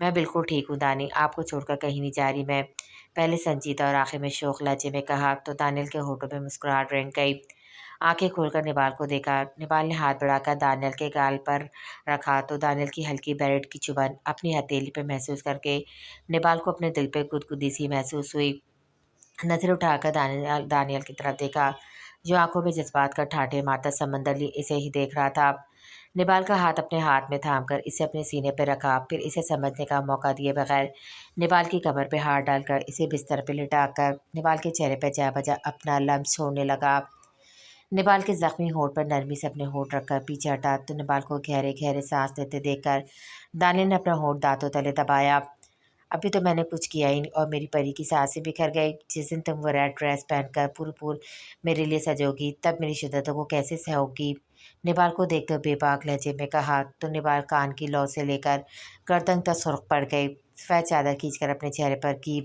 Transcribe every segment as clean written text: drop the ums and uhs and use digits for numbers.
میں بالکل ٹھیک ہوں دانی، آپ کو چھوڑ کر کہیں نہیں جا رہی میں، پہلے سنجیدہ اور آخر میں شوق لہجے میں کہا تو دانیل کے ہونٹوں پہ مسکراہٹ رنگ گئی۔ آنکھیں کھول کر نبال کو دیکھا، نبال نے ہاتھ بڑھا کر دانیل کے گال پر رکھا تو دانیل کی ہلکی بریڈ کی چبھن اپنی ہتھیلی پہ محسوس کر کے نبال کو اپنے دل پہ گدگدی سی محسوس ہوئی۔ نظر اٹھا کر دانیل کی طرف دیکھا جو آنکھوں میں جذبات کا ٹھاٹھے مارتا سمندر لیے اسے ہی دیکھ رہا تھا۔ نبال کا ہاتھ اپنے ہاتھ میں تھام کر اسے اپنے سینے پہ رکھا، پھر اسے سمجھنے کا موقع دیے بغیر نبال کی کمر پہ ہاتھ ڈال کر اسے بستر پہ لٹا کر نبال کے چہرے پہ جا بجا اپنا لمس چھوڑنے لگا۔ نبال کے زخمی ہونٹ پر نرمی سے اپنے ہونٹ رکھ کر پیچھے ہٹا تو نبال کو گہرے گہرے سانس لیتے دیکھ کر دانیل نے اپنا ہونٹ دانتوں تلے دبایا۔ ابھی تو میں نے کچھ کیا ہی نہیں اور میری پری کی سانسیں بکھر گئی۔ جس دن تم وہ ریڈ ڈریس پہن کر پور میرے لیے سجو گی تب میری شدتوں کو کیسے سہو گی؟ نبال کو دیکھ کر بے باک لہجے میں کہا تو نبال کان کی لو سے لے کر گردن تک سرخ پڑ گئی۔ سفید چادر کھینچ کر اپنے چہرے پر کی۔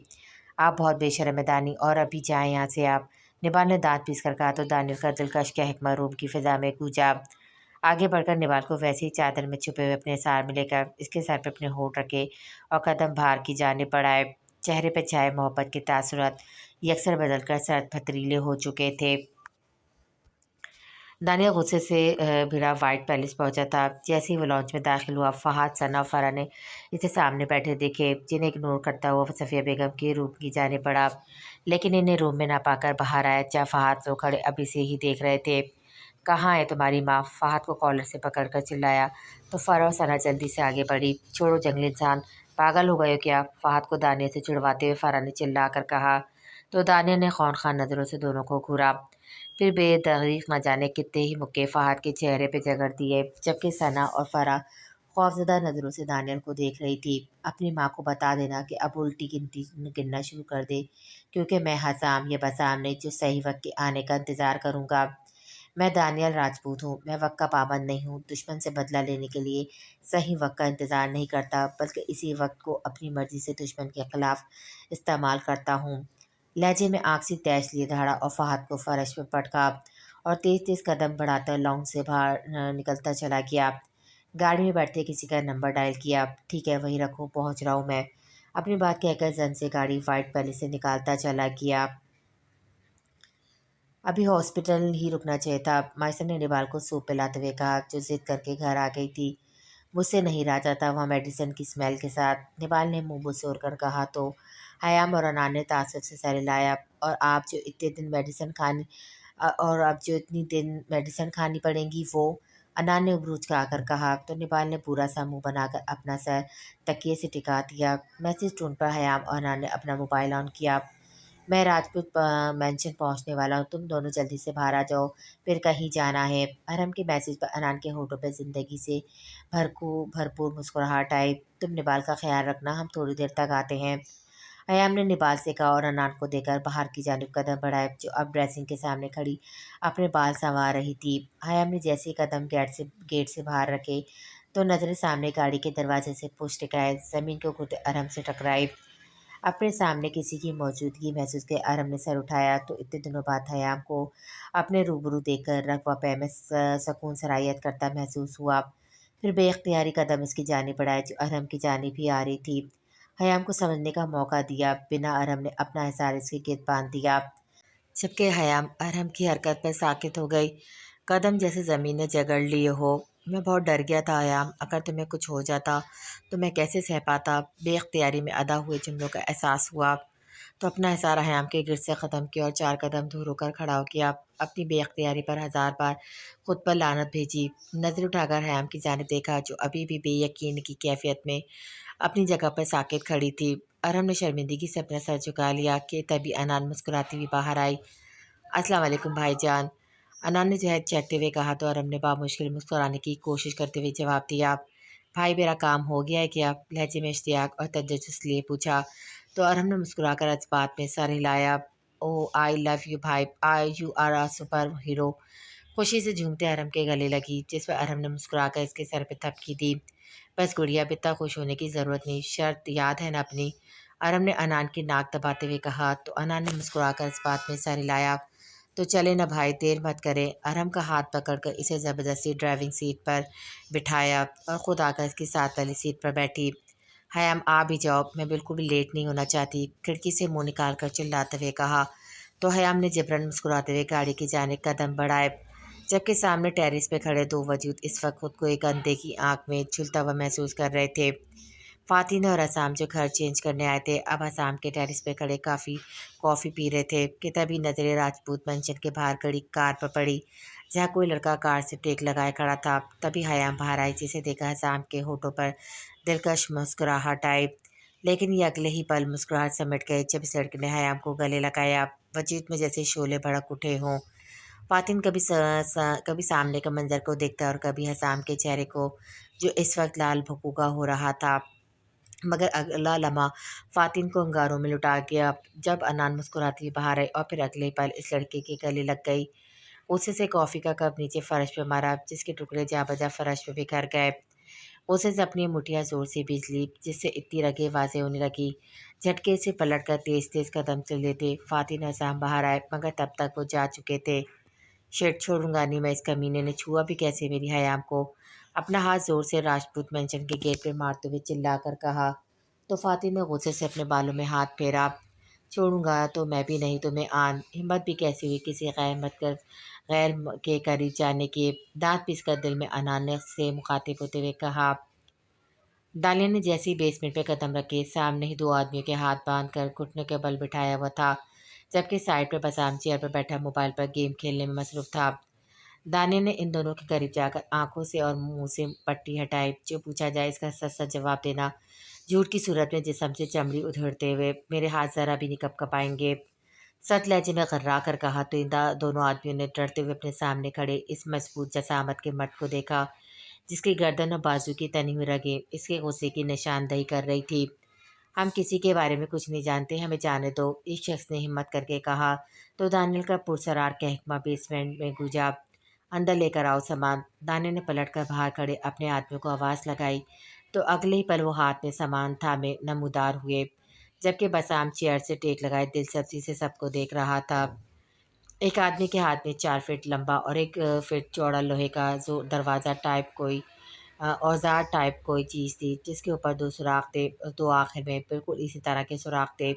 آپ بہت بے شرم ہے دانی، اور ابھی جائیں یہاں سے آپ، نبال نے دانت پیس کر کہا تو دانیل کا دلکش کہکما روم کی فضا میں گونجا۔ آگے بڑھ کر نبال کو ویسے ہی چادر میں چھپے ہوئے اپنے اثار میں لے کر اس کے سر پہ اپنے ہونٹ رکھے اور قدم باہر کی جانب بڑھائے۔ چہرے پہ چھائے محبت کے تاثرات یکسر بدل کر سرد پتریلے ہو چکے تھے۔ دانیل غصے سے بھرا وائٹ پیلس پہنچا تھا۔ جیسے ہی وہ لانچ میں داخل ہوا فہد، ثنا اور فرح نے اسے سامنے بیٹھے دیکھے، جنہیں اگنور کرتا ہوا صفیہ بیگم کے روم کی جانب بڑھا، لیکن انہیں روم میں نہ پا کر باہر آیا جہاں فہد لوگ کھڑے ابھی سے ہی دیکھ رہے تھے۔ کہاں ہے تمہاری ماں؟ فہد کو کالر سے پکڑ کر چلایا تو فرح اور ثنا جلدی سے آگے بڑھی۔ چھوڑو جنگلی انسان، پاگل ہو گئے ہو کیا؟ فہد کو دانیل سے چڑھواتے ہوئے فرح نے چلا کر کہا تو دانیل نے خونخوار نظروں سے دونوں کو گھورا، پھر بے دریغ نہ جانے کتنے ہی مکے فہد کے چہرے پہ جگڑ دیے، جبکہ ثنا اور فرح خوفزدہ نظروں سے دانیل کو دیکھ رہی تھی۔ اپنی ماں کو بتا دینا کہ اب الٹی گنتی گننا شروع کر دے، کیونکہ میں حسام یا بسام نہیں جو صحیح وقت کے آنے کا انتظار کروں گا۔ میں دانیل راجپوت ہوں، میں وقت کا پابند نہیں ہوں، دشمن سے بدلہ لینے کے لیے صحیح وقت کا انتظار نہیں کرتا بلکہ اسی وقت کو اپنی مرضی سے دشمن کے خلاف استعمال کرتا ہوں۔ لہجے میں آگ سی تیش لیے دھاڑا اور فہد کو فرش پہ پٹکا اور تیز تیز قدم بڑھاتا لاؤنج سے باہر نکلتا چلا گیا۔ گاڑی میں بیٹھتے کسی کا نمبر ڈائل کیا۔ ٹھیک ہے وہیں رکھو، پہنچ رہا ہوں میں، اپنی بات کہہ کر زن سے گاڑی وائٹ پیلس سے نکالتا چلا گیا۔ ابھی ہاسپٹل ہی رکنا چاہیے تھا، مائسا نے نبال کو سوپ پلاتے ہوئے کہا جو ضد کر کے گھر آ گئی تھی۔ مجھ سے نہیں رہا جاتا وہاں میڈیسن کی اسمیل کے ساتھ، نبال نے منہ بسور کر کہا تو حیام اور انان نے تعصب سے سر ہلایا۔ اور آپ جو اتنے دن میڈیسن کھانی اور اب جو اتنی دن میڈیسن کھانی پڑیں گی وہ، انان نے عبروج کھا کر کہا تو نبال نے برا سا منہ بنا کر اپنا سر تکیے سے ٹکا دیا۔ میسج ٹون پر حیام اور انان نے اپنا موبائل آن کیا۔ میں راجپوت مینشن پہنچنے والا ہوں، تم دونوں جلدی سے باہر آ جاؤ، پھر کہیں جانا ہے۔ ارم کے میسج پر انان کے ہونٹوں پہ زندگی سے بھرپور مسکراہٹ آئی۔ تم نبال کا خیال رکھنا، ہم تھوڑی دیر تک آتے ہیں، حیام نے نبال سے کہا اور انان کو دیکھ کر باہر کی جانب قدم بڑھائے جو اب ڈریسنگ کے سامنے کھڑی اپنے بال سنوار رہی تھی۔ حیام نے جیسے ہی قدم گیٹ سے باہر رکھے تو نظریں سامنے گاڑی کے دروازے سے پشت ٹکائے زمین کو گھرتے ارم سے ٹکرائی۔ اپنے سامنے کسی کی موجودگی محسوس کے ارم نے سر اٹھایا تو اتنے دنوں بعد حیام کو اپنے روبرو دیکھ کر رغبہ پے میں سکون سرایت کرتا محسوس ہوا، پھر بے اختیاری قدم اس کی جانب بڑھائے جو ارم کی جانب ہی آ رہی تھی۔ حیام کو سمجھنے کا موقع دیا بنا ارم نے اپنا احسار اس کے گرد باندھ دیا، جبکہ حیام ارم کی حرکت پر ساکت ہو گئی، قدم جیسے زمین نے جگڑ لیے ہو۔ میں بہت ڈر گیا تھا حیام، اگر تمہیں کچھ ہو جاتا تو میں کیسے سہ پاتا؟ بے اختیاری میں ادا ہوئے جملوں کا احساس ہوا تو اپنا احسار حیام کے گرد سے ختم کیا اور 4 قدم دور ہو کر کھڑا ہو گیا، اپنی بے اختیاری پر 1000 بار خود پر لعنت بھیجی۔ نظر اٹھا کر حیام کی جانب دیکھا جو ابھی بھی بے یقین کی کیفیت میں اپنی جگہ پر ساکت کھڑی تھی۔ ارم نے شرمندگی سے اپنا سر جھکا لیا کہ تبھی انان مسکراتی ہوئی باہر آئی۔ السلام علیکم بھائی جان، انان نے جہد چہکتے ہوئے کہا تو ارم نے بامشکل مسکرانے کی کوشش کرتے ہوئے جواب دیا، بھائی میرا کام ہو گیا ہے کیا؟ لہجے میں اشتیاق اور تجسس لیے پوچھا تو ارم نے مسکرا کر اس بات میں سر ہلایا، او آئی لو یو بھائی، you are a superhero. خوشی سے جھومتے ارم کے گلے لگی جس پر ارم نے مسکرا کر اس کے سر پہ تھپکی دی، بس گڑیا اب اتنا خوش ہونے کی ضرورت نہیں، شرط یاد ہے نا اپنی؟ ارم نے انان کی ناک دباتے ہوئے کہا تو انان نے مسکرا کر اس بات میں سر ہلایا، تو چلے نا بھائی دیر مت کریں۔ ارم کا ہاتھ پکڑ کر اسے زبردستی ڈرائیونگ سیٹ پر بٹھایا اور خود آ کر اس کی ساتھ والی سیٹ پر بیٹھی۔ حیام آ بھی جاؤ، میں بالکل بھی لیٹ نہیں ہونا چاہتی، کھڑکی سے منہ نکال کر چلاتے ہوئے کہا۔ تو حیام نے جبران مسکراتے ہوئے گاڑی کی جانب قدم بڑھائے، جبکہ سامنے ٹیرس پہ کھڑے دو وجود اس وقت خود کو ایک اندھے کی آنکھ میں جھلتا ہوا محسوس کر رہے تھے۔ فاتن اور حسام جو گھر چینج کرنے آئے تھے، اب حسام کے ٹیرس پہ کھڑے کافی پی رہے تھے کہ تبھی نظریں راجپوت مینشن کے باہر کھڑی کار پر پڑی، جہاں کوئی لڑکا کار سے ٹیک لگائے کھڑا تھا۔ تبھی حیام باہر آئی، جسے دیکھا حسام کے ہونٹوں پر دلکش مسکراہٹ آئی، لیکن یہ اگلے ہی پل مسکراہٹ سمٹ گئے جب اس لڑکے نے حیام کو گلے لگایا، وجود میں جیسے شعلے بھڑک اٹھے ہوں۔ فاتن کبھی سامنے کا منظر کو دیکھتا اور کبھی حسام کے چہرے کو، جو اس وقت لال بھگوگا ہو رہا تھا، مگر اگلا لمحہ فاتن کو انگاروں میں لٹا گیا جب انان مسکراتی ہوئی باہر آئی اور پھر اگلے پل اس لڑکے کے گلے لگ گئی۔ غصے سے کافی کا کپ نیچے فرش پہ مارا، جس کے ٹکڑے جا بجا فرش پہ بکھر گئے۔ غصے سے اپنی مٹھیاں زور سے بھیج لی، جس سے اتنی رگیں واضح ہونے لگی۔ جھٹکے سے پلٹ کر تیز تیز قدم چل لیتے فاتن اور حسام باہر آئے، مگر تب تک وہ جا چکے تھے۔ شٹ، چھوڑوں گا نہیں میں، اس کمینے نے چھوا بھی کیسے میری حیام کو؟ اپنا ہاتھ زور سے راجپوت مینشن کے گیٹ پہ مارتے ہوئے چلا کر کہا۔ تو فاتن نے غصے سے اپنے بالوں میں ہاتھ پھیرا۔ چھوڑوں گا تو میں بھی نہیں تمہیں آن، ہمت بھی کیسی ہوئی کسی غیر کے قریب جانے کی؟ دانت پیس کر دل میں انان نے سے مخاطب ہوتے ہوئے کہا۔ دانیہ نے جیسے ہی بیسمنٹ پہ قدم رکھے، سامنے ہی دو آدمیوں کے ہاتھ باندھ کر گھٹنوں کے بل بٹھایا ہوا تھا، جبکہ سائڈ پہ بسام چیئر پر بیٹھا موبائل پر گیم کھیلنے میں مصروف تھا۔ دانیہ نے ان دونوں کے قریب جا کر آنکھوں سے اور منہ سے پٹی ہٹائی۔ جو پوچھا جائے اس کا سچ سچ جواب دینا، جھوٹ کی صورت میں جسم سے چمڑی ادھڑتے ہوئے میرے ہاتھ ذرا بھی نہیں کپ کپائیں گے، سخت لہجے میں غرا کر کہا۔ تو ان دونوں آدمیوں نے ڈرتے ہوئے اپنے سامنے کھڑے اس مضبوط جسامت کے مرد کو دیکھا، جس کی گردن اور بازو کی تنی ہوئی رگیں اس کے غصے کی نشاندہی کر رہی تھی۔ ہم کسی کے بارے میں کچھ نہیں جانتے، ہمیں جانے دو، اس شخص نے ہمت کر کے کہا۔ تو دانیل کا پرسرار کہکما بیسمنٹ میں گونجا۔ اندر لے کر آؤ سامان۔ دانیل نے پلٹ کر باہر کھڑے اپنے آدمیوں کو آواز لگائی، تو اگلے ہی پل وہ ہاتھ میں سامان تھامے نمودار ہوئے، جبکہ بسام چیئر سے ٹیک لگائے دلچسپی سے سب کو دیکھ رہا تھا۔ ایک آدمی کے ہاتھ میں 4 فٹ لمبا اور 1 فٹ چوڑا لوہے کا دروازہ ٹائپ کوئی اوزار ٹائپ کوئی چیز تھی، جس کے اوپر 2 سوراخ تھے، 2 آخر میں بالکل اسی طرح کے سوراخ تھے،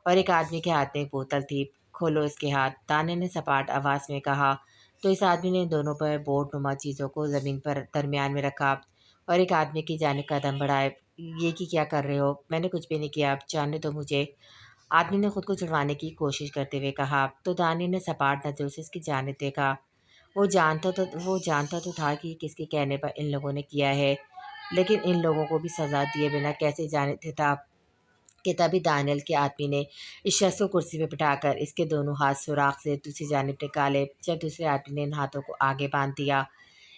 اور ایک آدمی کے ہاتھ میں ایک بوتل تھی۔ کھولو اس کے ہاتھ، دانے نے سپاٹ آواز میں کہا۔ تو اس آدمی نے ان دونوں پر بورڈ نما چیزوں کو زمین پر درمیان میں رکھا اور ایک آدمی کی جانب قدم بڑھائے۔ یہ کیا کر رہے ہو؟ میں نے کچھ بھی نہیں کیا، جاننے دو مجھے، آدمی نے خود کو چھڑوانے کی کوشش کرتے ہوئے کہا۔ تو دانی نے سپاٹ نظروں سے اس کی جانب دیکھا۔ وہ جانتا تو تھا کہ کس کے کہنے پر ان لوگوں نے کیا ہے، لیکن ان لوگوں کو بھی سزا دیے بنا کیسے جانے دیتا کہ تبھی دانیل کے آدمی نے اس شخص کو کرسی پہ بٹھا کر اس کے دونوں ہاتھ سوراخ سے دوسری جانب نکالے، جب دوسرے آدمی نے ان ہاتھوں کو آگے باندھ دیا،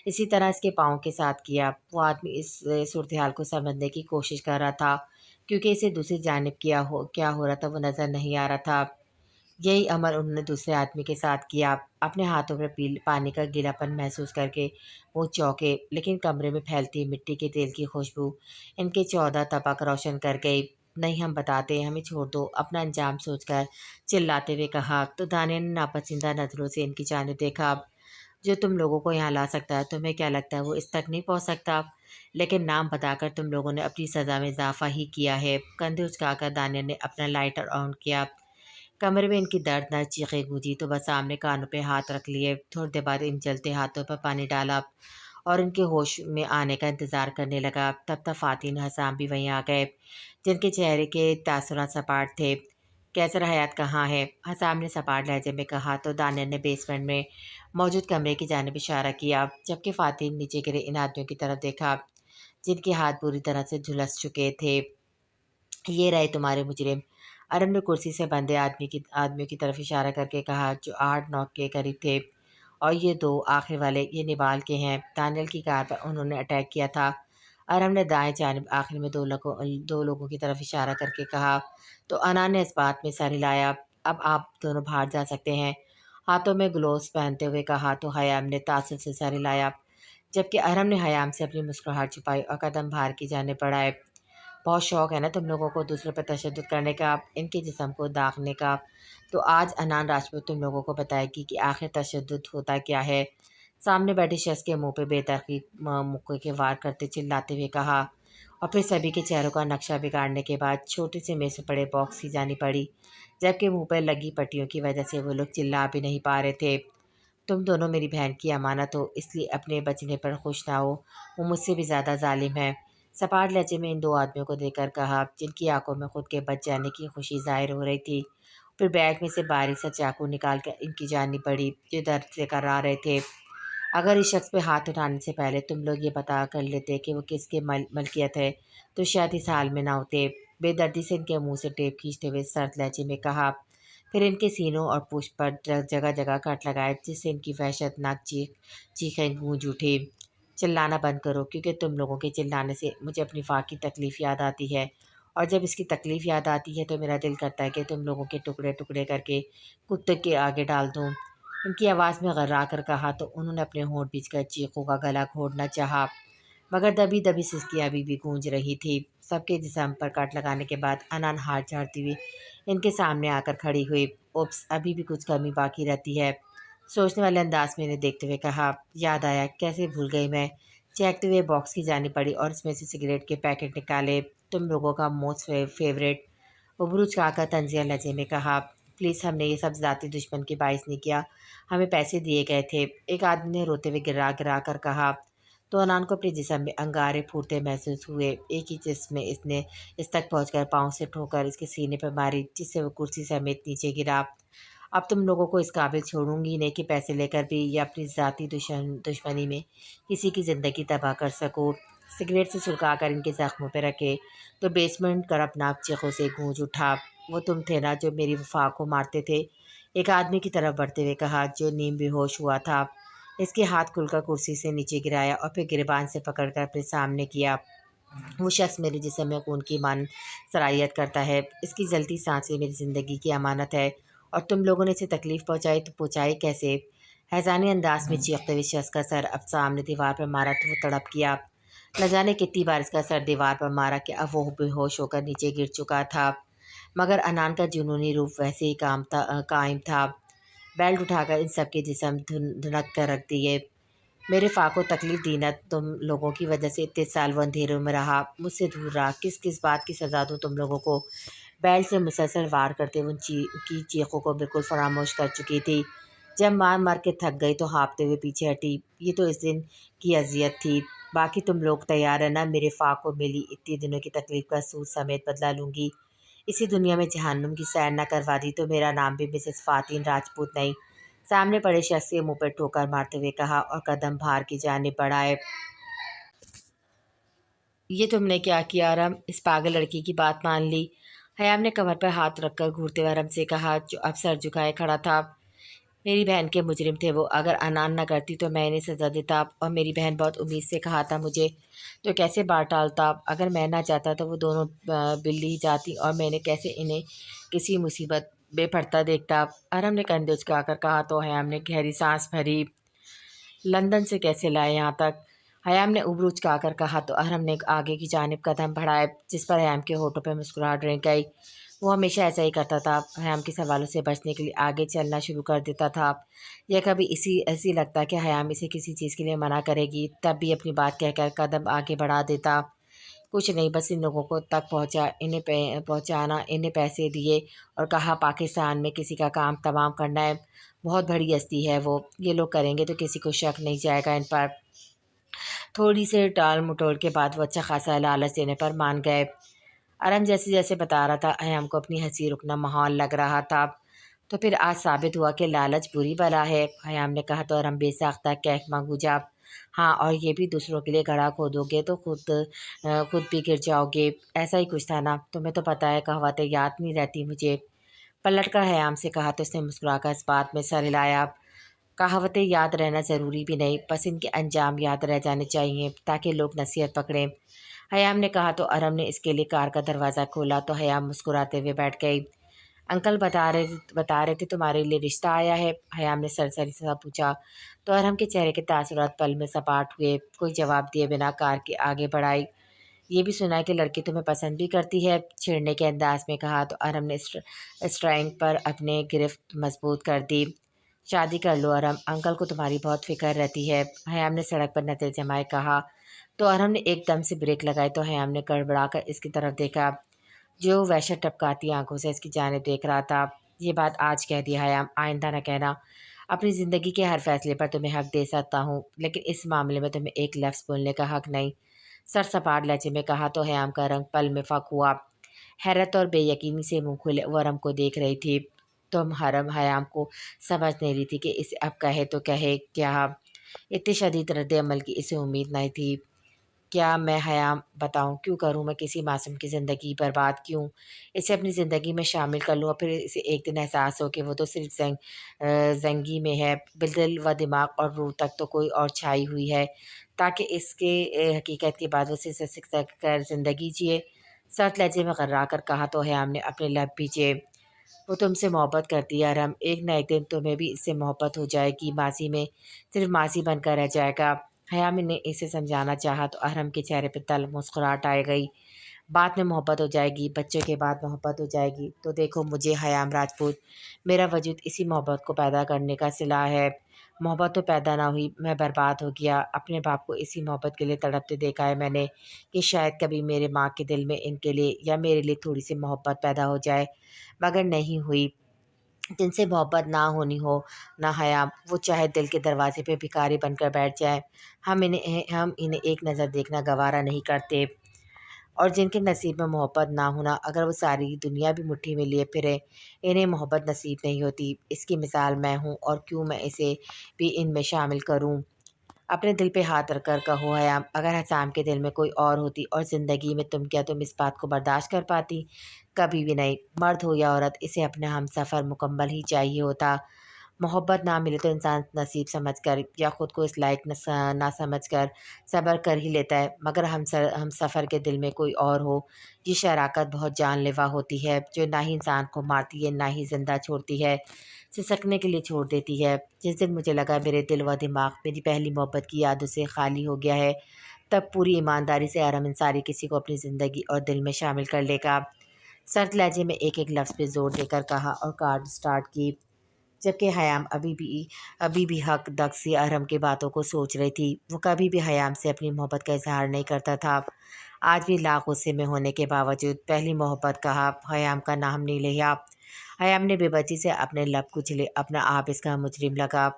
اسی طرح اس کے پاؤں کے ساتھ کیا۔ وہ آدمی اس صورتحال کو سمجھنے کی کوشش کر رہا تھا، کیونکہ اسے دوسری جانب کیا ہو رہا تھا وہ نظر نہیں آ رہا تھا۔ یہی عمل انہوں نے دوسرے آدمی کے ساتھ کیا۔ اپنے ہاتھوں پر پانی کا گیلا پن محسوس کر کے وہ چونکے، لیکن کمرے میں پھیلتی مٹی کے تیل کی خوشبو ان کے 14 طبق روشن کر گئی۔ نہیں، ہم بتاتے ہیں، ہمیں چھوڑ دو، اپنا انجام سوچ کر چلاتے ہوئے کہا۔ تو دانیہ نے ناپسندہ نظروں سے ان کی جانب دیکھا۔ جو تم لوگوں کو یہاں لا سکتا ہے، تمہیں کیا لگتا ہے وہ اس تک نہیں پہنچ سکتا؟ لیکن نام بتا کر تم لوگوں نے اپنی سزا میں اضافہ ہی کیا ہے۔ کندھے اچکا کر دانیہ نے اپنا لائٹر آن کیا۔ کمرے میں ان کی دردناک چیخیں گونجی تو بسام نے کانوں پہ ہاتھ رکھ لیے۔ تھوڑی دیر بعد ان جلتے ہاتھوں پر پانی ڈالا اور ان کے ہوش میں آنے کا انتظار کرنے لگا۔ تب تک فاتن اور حسام بھی وہیں آ گئے، جن کے چہرے کے تاثرات سپاٹ تھے۔ کیسر حیات کہاں ہے؟ حسام نے سپاٹ لہجے میں کہا۔ تو دانیل نے بیسمنٹ میں موجود کمرے کی جانب اشارہ کیا، جبکہ فاتن نیچے گرے ان آدمیوں کی طرف دیکھا جن کے ہاتھ بری طرح سے جھلس چکے تھے۔ یہ رہے تمہارے مجرم، ارم نے کرسی سے بندھے آدمیوں کی طرف اشارہ کر کے کہا، جو 8-9 کے قریب تھے، اور یہ 2 آخر والے یہ نیبال کے ہیں، دانیل کی کار پر انہوں نے اٹیک کیا تھا۔ ارم نے دائیں جانب آخر میں 2 لوگوں کی طرف اشارہ کر کے کہا۔ تو انا نے اس بات میں سر ہلایا۔ اب آپ دونوں باہر جا سکتے ہیں، ہاتھوں میں گلوز پہنتے ہوئے کہا۔ تو حیام نے تعصب سے سر ہلایا، جبکہ ارم نے حیام سے اپنی مسکراہٹ چھپائی اور قدم باہر کی جانب بڑھائے۔ بہت شوق ہے نا تم لوگوں کو دوسروں پر تشدد کرنے کا، ان کے جسم کو داغنے کا، تو آج انان راجپوت تم لوگوں کو بتائے گی کہ آخر تشدد ہوتا کیا ہے۔ سامنے بیٹھے شخص کے منہ پہ بے ترتیب مکے کے وار کرتے چلاتے ہوئے کہا، اور پھر سبھی کے چہروں کا نقشہ بگاڑنے کے بعد چھوٹے سے میز پہ پڑے باکس کی جانی پڑی، جبکہ منہ پر لگی پٹیوں کی وجہ سے وہ لوگ چلا بھی نہیں پا رہے تھے۔ تم دونوں میری بہن کی امانت ہو، اس لیے اپنے بچنے پر خوش نہ ہو، وہ مجھ سے بھی زیادہ ظالم ہے۔ سپاٹ لہجے میں ان دو آدمیوں کو دیکھ کر کہا، جن کی آنکھوں میں خود کے بچ جانے کی خوشی ظاہر ہو رہی تھی۔ پھر بیگ میں سے باریک سا چاقو نکال کر ان کی جانب بڑھی، جو درد سے کرا رہے تھے۔ اگر اس شخص پہ ہاتھ اٹھانے سے پہلے تم لوگ یہ پتہ کر لیتے کہ وہ کس کی ملکیت ہے تو شاید اس حال میں نہ ہوتے۔ بے دردی سے ان کے منہ سے ٹیپ کھینچتے ہوئے سرد لہجے میں کہا، پھر ان کے سینوں اور پشت پر جگہ جگہ کٹ لگائے، جس سے ان کی وحشت ناک چیخیں گونج اٹھی۔ چلانا بند کرو، کیونکہ تم لوگوں کے چلانے سے مجھے اپنی فاق کی تکلیف یاد آتی ہے، اور جب اس کی تکلیف یاد آتی ہے تو میرا دل کرتا ہے کہ تم لوگوں کے ٹکڑے ٹکڑے کر کے کتے کے آگے ڈال دوں۔ ان کی آواز میں غرا کر کہا تو انہوں نے اپنے ہونٹ بیچ کر چیخوں کا گلا گھونٹنا چاہا، مگر دبی دبی سسکیاں ابھی بھی گونج رہی تھی۔ سب کے جسم پر کٹ لگانے کے بعد انان ہاتھ جھاڑتی ہوئی ان کے سامنے آ کر کھڑی ہوئی۔ اوپس، ابھی بھی کچھ کمی باقی رہتی ہے، سوچنے والے انداز میں انہیں دیکھتے ہوئے کہا۔ یاد آیا، کیسے بھول گئی میں۔ چہکتے ہوئے باکس کی جانب پڑی اور اس میں سے سگریٹ کے پیکٹ نکالے۔ تم لوگوں کا موسٹ فیوریٹ، عبروج کا طنزیہ لہجے میں کہا۔ پلیز، ہم نے یہ سب ذاتی دشمن کے باعث نہیں کیا، ہمیں پیسے دیے گئے تھے، ایک آدمی نے روتے ہوئے گرا گرا کر کہا۔ تو انان کو اپنے جسم میں انگارے پھوٹتے محسوس ہوئے۔ ایک ہی جسم میں اس نے اس تک پہنچ کر پاؤں سے ٹھوکر اس کے سینے پر ماری، جس سے وہ کرسی سمیت نیچے گرا۔ اب تم لوگوں کو اس قابل چھوڑوں گی نہیں کہ پیسے لے کر بھی یا اپنی ذاتی دشمنی میں کسی کی زندگی تباہ کر سکو۔ سگریٹ سے سلگا کر ان کے زخموں پہ رکھے تو بیسمنٹ کرپناک چیخوں سے گونج اٹھا۔ وہ تم تھے نا جو میری وفا کو مارتے تھے، ایک آدمی کی طرف بڑھتے ہوئے کہا، جو نیم بے ہوش ہوا تھا۔ اس کے ہاتھ کھل کر کرسی سے نیچے گرایا اور پھر گریبان سے پکڑ کر اپنے سامنے کیا۔ وہ شخص میرے جسم میں خون کی سرایت کرتا ہے، اس کی جلتی سانسیں میری زندگی کی امانت ہے، اور تم لوگوں نے اسے تکلیف پہنچائی تو پہنچائی کیسے؟ حیرانی انداز میں چیختے ہوئے شخص کا سر اب سامنے دیوار پر مارا تو وہ تڑپ کیا۔ نہ جانے کتنی بار اس کا سر دیوار پر مارا کہ اب وہ بے ہوش ہو کر نیچے گر چکا تھا، مگر انان کا جنونی روپ ویسے ہی قائم تھا۔ بیلٹ اٹھا کر ان سب کے جسم دھنک کر رکھ دیے۔ میرے فا کو تکلیف دینا، تم لوگوں کی وجہ سے اتنے سال وہ اندھیروں میں رہا، مجھ سے دور رہا، کس کس بات کی سزا دوں تم لوگوں کو؟ بیلٹ سے مسلسل وار کرتے ہوئے ان کی چیخوں کو بالکل فراموش کر چکی تھی۔ جب مار مار کے تھک گئی تو ہانپتے ہوئے پیچھے ہٹی۔ یہ تو اس دن کی اذیت تھی، باقی تم لوگ تیار ہے نا؟ میرے فا کو ملی اتنی دنوں کی تکلیف کا سود سمیت بدلہ لوں گی۔ اسی دنیا میں جہنم کی سیر نہ کروا دی تو میرا نام بھی مسز فاتن راجپوت نہیں۔ سامنے پڑے شخص کے منہ پر ٹھوکر مارتے ہوئے کہا اور قدم بہار کی جانب بڑھائے۔ یہ تم نے کیا کیا ارم؟ اس پاگل لڑکی کی بات مان لی؟ حیام نے کمر پر ہاتھ رکھ کر گھورتے ہوئے ارم سے کہا، جو اب سر جھکائے کھڑا تھا۔ میری بہن کے مجرم تھے وہ، اگر انان نہ کرتی تو میں انہیں سزا دیتا، اور میری بہن بہت امید سے کہا تھا مجھے، تو کیسے بات ٹالتا؟ اگر میں نہ چاہتا تو وہ دونوں بلی ہی جاتی، اور میں نے کیسے انہیں کسی مصیبت بے پڑتا دیکھتا؟ ارم نے کندھے اچکا کر کہا تو حیام نے گہری سانس بھری۔ لندن سے کیسے لائے یہاں تک؟ حیام نے ابرو اچکا کر کہا تو ارم نے آگے کی جانب قدم بڑھائے، جس پر حیام کے ہونٹوں پہ مسکراہٹ رہ گئی۔ وہ ہمیشہ ایسا ہی کرتا تھا، حیام کے سوالوں سے بچنے کے لیے آگے چلنا شروع کر دیتا تھا، یا کبھی ایسی لگتا کہ حیام اسے کسی چیز کے لیے منع کرے گی تب بھی اپنی بات کہہ کر قدم آگے بڑھا دیتا۔ کچھ نہیں، بس ان لوگوں کو تک پہنچانا، انہیں پیسے دیے اور کہا پاکستان میں کسی کا کام تمام کرنا ہے، بہت بڑی ہستی ہے وہ، یہ لوگ کریں گے تو کسی کو شک نہیں جائے گا ان پر۔ تھوڑی سی ٹال مٹول کے بعد وہ اچھا خاصا لالچ دینے پر مان گئے۔ ارم جیسے جیسے بتا رہا تھا حیام کو اپنی ہنسی رکنا محال لگ رہا تھا۔ تو پھر آج ثابت ہوا کہ لالچ بری بلا ہے، حیام نے کہا تو ارم بے ساختہ کہہ گونجا۔ ہاں، اور یہ بھی دوسروں کے لیے گڑھا کھودو گے تو خود بھی گر جاؤ گے، ایسا ہی کچھ تھا نا؟ تمہیں تو پتہ ہے کہاوتیں یاد نہیں رہتی مجھے۔ پلٹ کر حیام سے کہا تو اس نے مسکرا کر اس بات میں سر ہلایا۔ کہاوتیں یاد رہنا ضروری بھی نہیں، بس ان کے انجام یاد رہ جانے چاہیے تاکہ لوگ نصیحت پکڑیں، حیام نے کہا تو ارم نے اس کے لیے کار کا دروازہ کھولا تو حیام مسکراتے ہوئے بیٹھ گئی۔ انکل بتا رہے تھے تمہارے لیے رشتہ آیا ہے؟ حیام نے سرسری سا پوچھا تو ارم کے چہرے کے تاثرات پل میں سپاٹ ہوئے، کوئی جواب دیے بنا کار کے آگے بڑھائی۔ یہ بھی سنا ہے کہ لڑکی تمہیں پسند بھی کرتی ہے، چھیڑنے کے انداز میں کہا تو ارم نے اسٹرائنگ پر اپنے گرفت مضبوط کر دی۔ شادی کر لو ارم، انکل کو تمہاری بہت فکر رہتی ہے، حیام نے سڑک پر نظر جمائے کہا۔ تو ارم نے ایک دم سے بریک لگائی تو حیام نے گڑبڑا کر اس کی طرف دیکھا جو وحشت ٹپکاتی آنکھوں سے اس کی جانب دیکھ رہا تھا۔ یہ بات آج کہہ دیا حیام، آئندہ نہ کہنا۔ اپنی زندگی کے ہر فیصلے پر تمہیں حق دے سکتا ہوں، لیکن اس معاملے میں تمہیں ایک لفظ بولنے کا حق نہیں، سر سپاٹ لہجے میں کہا تو حیام کا رنگ پل میں فک ہوا۔ حیرت اور بے یقینی سے منہ کھلے وہ ارم کو دیکھ رہی تھی۔ تم حرم حیام کو سمجھ نہیں رہی تھی کہ اسے اب کہے تو کہے کیا۔ اتنی شدید رد عمل کی اسے امید نہیں تھی۔ کیا میں حیام بتاؤں کیوں کروں میں کسی معصوم کی زندگی برباد، کیوں اسے اپنی زندگی میں شامل کر لوں اور پھر اسے ایک دن احساس ہو کہ وہ تو صرف زنگی میں ہے، دل و دماغ اور روح تک تو کوئی اور چھائی ہوئی ہے، تاکہ اس کے حقیقت کے بعد وہ صرف سکھ کر زندگی جیے۔ سخت لہجے میں غرا کر کہا تو حیام نے اپنے لب بھیجے۔ وہ تم سے محبت کرتی ہے ارم، ایک نہ ایک دن تمہیں بھی اس سے محبت ہو جائے گی، ماضی میں صرف ماضی بن کر رہ جائے گا۔ حیام نے اسے سمجھانا چاہا تو ارم کے چہرے پہ تلخ مسکراہٹ آ گئی۔ بعد میں محبت ہو جائے گی، بچوں کے بعد محبت ہو جائے گی، تو دیکھو مجھے حیام راجپوت، میرا وجود اسی محبت کو پیدا کرنے کا صلہ ہے۔ محبت تو پیدا نہ ہوئی، میں برباد ہو گیا۔ اپنے باپ کو اسی محبت کے لیے تڑپتے دیکھا ہے میں نے کہ شاید کبھی میرے ماں کے دل میں ان کے لیے یا میرے لیے تھوڑی سی محبت پیدا ہو جائے، مگر نہیں ہوئی۔ جن سے محبت نہ ہونی ہو نہ حیام، وہ چاہے دل کے دروازے پہ بھکاری بن کر بیٹھ جائیں، ہم انہیں ایک نظر دیکھنا گوارا نہیں کرتے۔ اور جن کے نصیب میں محبت نہ ہونا، اگر وہ ساری دنیا بھی مٹھی میں لیے پھریں، انہیں محبت نصیب نہیں ہوتی۔ اس کی مثال میں ہوں، اور کیوں میں اسے بھی ان میں شامل کروں۔ اپنے دل پہ ہاتھ رکھ کر کہو حیام، اگر حسام کے دل میں کوئی اور ہوتی اور زندگی میں تم، کیا تم اس بات کو برداشت کر پاتی؟ کبھی بھی نہیں۔ مرد ہو یا عورت، اسے اپنا ہم سفر مکمل ہی چاہیے ہوتا۔ محبت نہ ملے تو انسان نصیب سمجھ کر یا خود کو اس لائق نہ سمجھ کر صبر کر ہی لیتا ہے، مگر ہم سفر کے دل میں کوئی اور ہو، یہ شراکت بہت جان لیوا ہوتی ہے، جو نہ ہی انسان کو مارتی ہے نہ ہی زندہ چھوڑتی ہے، سسکنے کے لیے چھوڑ دیتی ہے۔ جس دن مجھے لگا میرے دل و دماغ میری پہلی محبت کی یادوں سے خالی ہو گیا ہے، تب پوری ایمانداری سے ارم انصاری کسی کو اپنی زندگی اور دل میں شامل کر لے گا۔ سرد لہجے میں ایک ایک لفظ پہ زور دے کر کہا اور کار سٹارٹ کی، جبکہ حیام ابھی بھی حق دق سے ارم کی باتوں کو سوچ رہی تھی۔ وہ کبھی بھی حیام سے اپنی محبت کا اظہار نہیں کرتا تھا، آج بھی لاکھ غصے میں ہونے کے باوجود پہلی محبت کہا، حیام کا نام نہیں لیا۔ حیام نے بے بسی سے اپنے لب کچلے، اپنا آپ اس کا مجرم لگا۔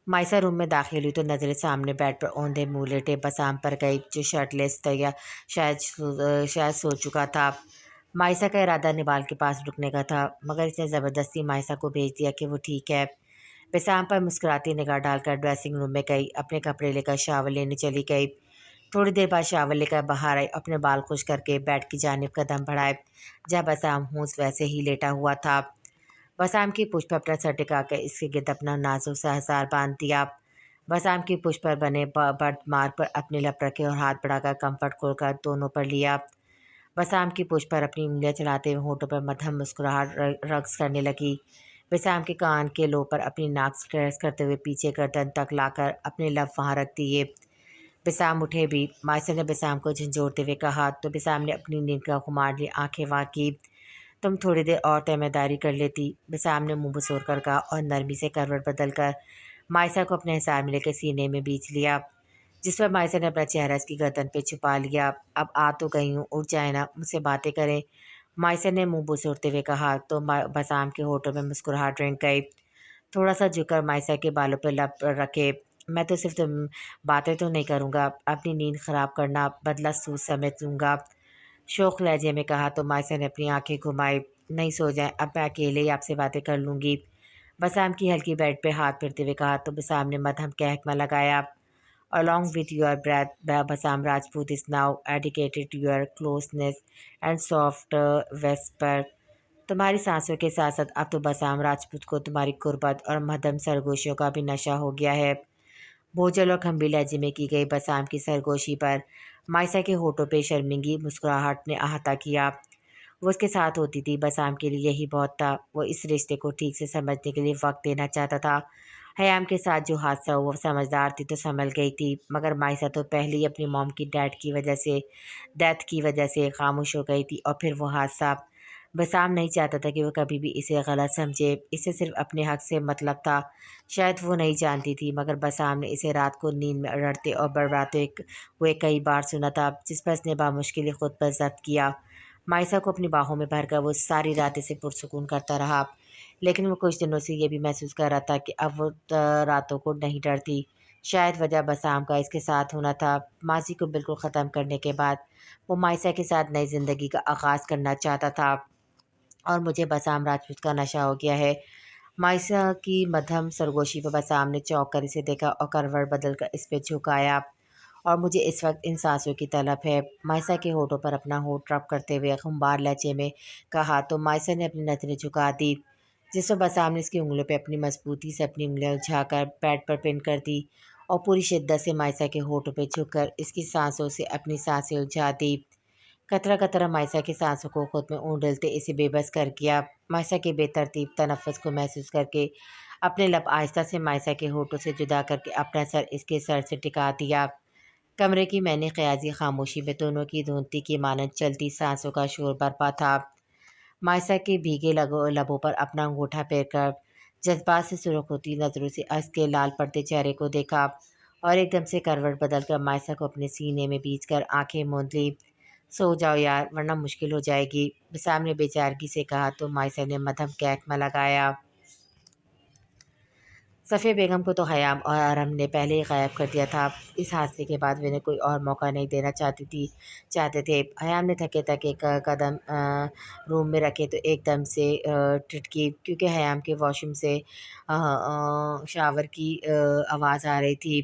مائسہ روم میں داخل ہوئی تو نظریں سامنے بیڈ پر اوندھے منہ لیٹے بسام پر گئی، جو شرٹ لیس تھا یا شاید سو چکا تھا۔ مائسہ کا ارادہ نبال کے پاس رکنے کا تھا، مگر اس نے زبردستی مائسہ کو بھیج دیا کہ وہ ٹھیک ہے۔ بسام پر مسکراتی نگاہ ڈال کر ڈریسنگ روم میں گئی، اپنے کپڑے لے کر شاور لینے چلی گئی۔ تھوڑی دیر بعد شاور لے کر باہر آئی، اپنے بال خشک کر کے بیڈ کی جانب قدم بڑھائے جہاں بسام ہونس ویسے ہی لیٹا ہوا تھا۔ بسام کی پشت پر اپنا سر ٹکا کر اس کے گرد اپنا نازک سا ہزار باندھ دیا۔ بسام کی پشت پر بنے برڈ مارک پر اپنے لب رکھے اور ہاتھ بڑھا کر کمفرٹ کھول کر دونوں پر لیا۔ بسام کی پشت پر اپنی انگلیاں چلاتے ہوئے ہونٹوں پر مدھم مسکراہٹ رقص کرنے لگی۔ بسام کے کان کے لو پر اپنی ناک پریس کرتے ہوئے پیچھے گردن تک لا کر اپنے لب وہاں رکھ دیے۔ بسام اٹھے بھی، مائسہ نے بسام کو جھنجھوڑتے ہوئے کہا تو بسام نے اپنی نیند کا خمار لی آنکھیں واں کی۔ تم تھوڑی دیر اور تیمارداری کر لیتی، بسام نے منہ بسور کر کہا اور نرمی سے کروٹ بدل کر مائسہ کو اپنے حصار میں لے کے سینے میں بیچ لیا، جس پر مائسہ نے اپنا چہرہ اس کی گردن پہ چھپا لیا۔ اب آ تو گئی ہوں، اٹھ جائیں نا، مجھ سے باتیں کریں، مائسہ نے منہ بسورتے ہوئے کہا تو بسام کے ہونٹوں میں مسکراہٹ رنگ گئی۔ تھوڑا سا جھک کر مائسہ کے بالوں پہ لب رکھے، میں تو صرف باتیں تو نہیں کروں گا، اپنی نیند خراب کرنا بدلہ سود سمجھ لوں گا، شوخ لہجے میں کہا تو مائسہ نے اپنی آنکھیں گھمائی۔ نہیں سو جائیں، اب میں اکیلے ہی آپ سے باتیں کر لوں گی، بسام کی ہلکی بیڈ پہ ہاتھ پھرتے ہوئے کہا تو بسام نے مدھم کہکمہ لگایا۔ along with your breath, بسام Rajput is now dedicated to your closeness and soft whisper. تمہاری سانسوں کے ساتھ ساتھ اب تو بسام راجپوت کو تمہاری قربت اور مدھم سرگوشیوں کا بھی نشہ ہو گیا ہے۔ بھوجل اور کھمبی لہجے میں کی گئی بسام کی سرگوشی پر مائسہ کے ہونٹوں پہ شرمندگی مسکراہٹ نے احاطہ کیا۔ وہ اس کے ساتھ ہوتی تھی، بسام کے لیے یہی بہت تھا۔ وہ اس رشتے کو ٹھیک سے سمجھنے کے لیے وقت دینا چاہتا تھا۔ حیام کے ساتھ جو حادثہ ہوا، وہ سمجھدار تھی تو سنبھل گئی تھی، مگر مائسہ تو پہلے ہی اپنی موم کی ڈیتھ کی وجہ سے خاموش ہو گئی تھی، اور پھر وہ حادثہ۔ بسام نہیں چاہتا تھا کہ وہ کبھی بھی اسے غلط سمجھے، اسے صرف اپنے حق سے مطلب تھا۔ شاید وہ نہیں جانتی تھی، مگر بسام نے اسے رات کو نیند میں رڑتے اور بڑبڑاتے ہوئے کئی بار سنا تھا، جس پر اس نے بامشکل خود پر ضبط کیا۔ مائسا کو اپنی باہوں میں بھر کر وہ ساری رات اسے پرسکون کرتا رہا، لیکن وہ کچھ دنوں سے یہ بھی محسوس کر رہا تھا کہ اب وہ راتوں کو نہیں ڈرتی۔ شاید وجہ بسام کا اس کے ساتھ ہونا تھا۔ ماضی کو بالکل ختم کرنے کے بعد وہ مائسا کے ساتھ نئی زندگی کا آغاز کرنا چاہتا تھا، اور مجھے بسام راجپوت کا نشہ ہو گیا ہے۔ مائسا کی مدھم سرگوشی پر بسام نے چونک کر اسے دیکھا اور کروٹ بدل کر اس پہ جھکایا، اور مجھے اس وقت ان سانسوں کی طلب ہے۔ مائسا کے ہونٹوں پر اپنا ہونٹ رب کرتے ہوئے خمبار لہجے میں کہا تو مائسا نے اپنی نظریں جھکا دی، جس پر بسام نے اس کی انگلیوں پہ اپنی مضبوطی سے اپنی انگلیاں اجھا کر پیڈ پر پن کر دی، اور پوری شدت سے مائسا کے ہونٹوں پہ جھک کر اس کی سانسوں سے اپنی سانسیں الجھا دی۔ قطرہ قطرہ مائسا کی سانسوں کو خود میں اونڈلتے اسے بے بس کر گیا۔ مائسا کے بے ترتیب تنفس کو محسوس کر کے اپنے لب آہستہ سے مائسا کے ہونٹوں سے جدا کر کے اپنا سر اس کے سر سے ٹکا دیا۔ کمرے کی میں نے قیاضی خاموشی میں دونوں کی دھوندتی کی مانند چلتی سانسوں کا شور برپا تھا۔ مائسا کے بھیگے لبوں پر اپنا انگوٹھا پھیر کر جذبات سے سرخ ہوتی نظروں سے اس کے لال پڑتے چہرے کو دیکھا، اور ایک دم سے کروٹ بدل کر مائسا کو اپنے سینے میں بیچ کر آنکھیں موند لی۔ سو جاؤ یار، ورنہ مشکل ہو جائے گی، بسام نے بے چارگی سے کہا تو مائسا نے مدھم کہکمہ لگایا۔ صفیہ بیگم کو تو خیام اور ارم نے پہلے ہی غائب کر دیا تھا۔ اس حادثے کے بعد وہ انہیں کوئی اور موقع نہیں دینا چاہتے تھے۔ خیام نے تھکے تھکے قدم روم میں رکھے تو ایک دم سے ٹھٹکی، کیونکہ خیام کے واش روم سے شاور کی آواز آ رہی تھی۔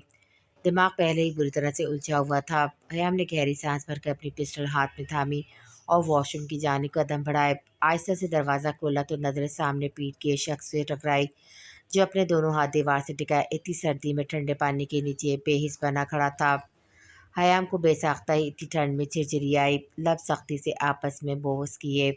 دماغ پہلے ہی بری طرح سے الجھا ہوا تھا۔ خیام نے گہری سانس بھر کر اپنی پسٹل ہاتھ میں تھامی اور واش روم کی جانب قدم بڑھائے۔ آہستہ سے دروازہ کھولا تو نظریں سامنے پیٹ کے شخص سے ٹکرائی، جو اپنے دونوں ہاتھ دیوار سے ٹکائے اتنی سردی میں ٹھنڈے پانی کے نیچے بے حس بنا کھڑا تھا۔ خیام کو بے ساختہ ہی اتنی ٹھنڈ میں جھرجھری آئی، لب سختی سے آپس میں بوس کیے۔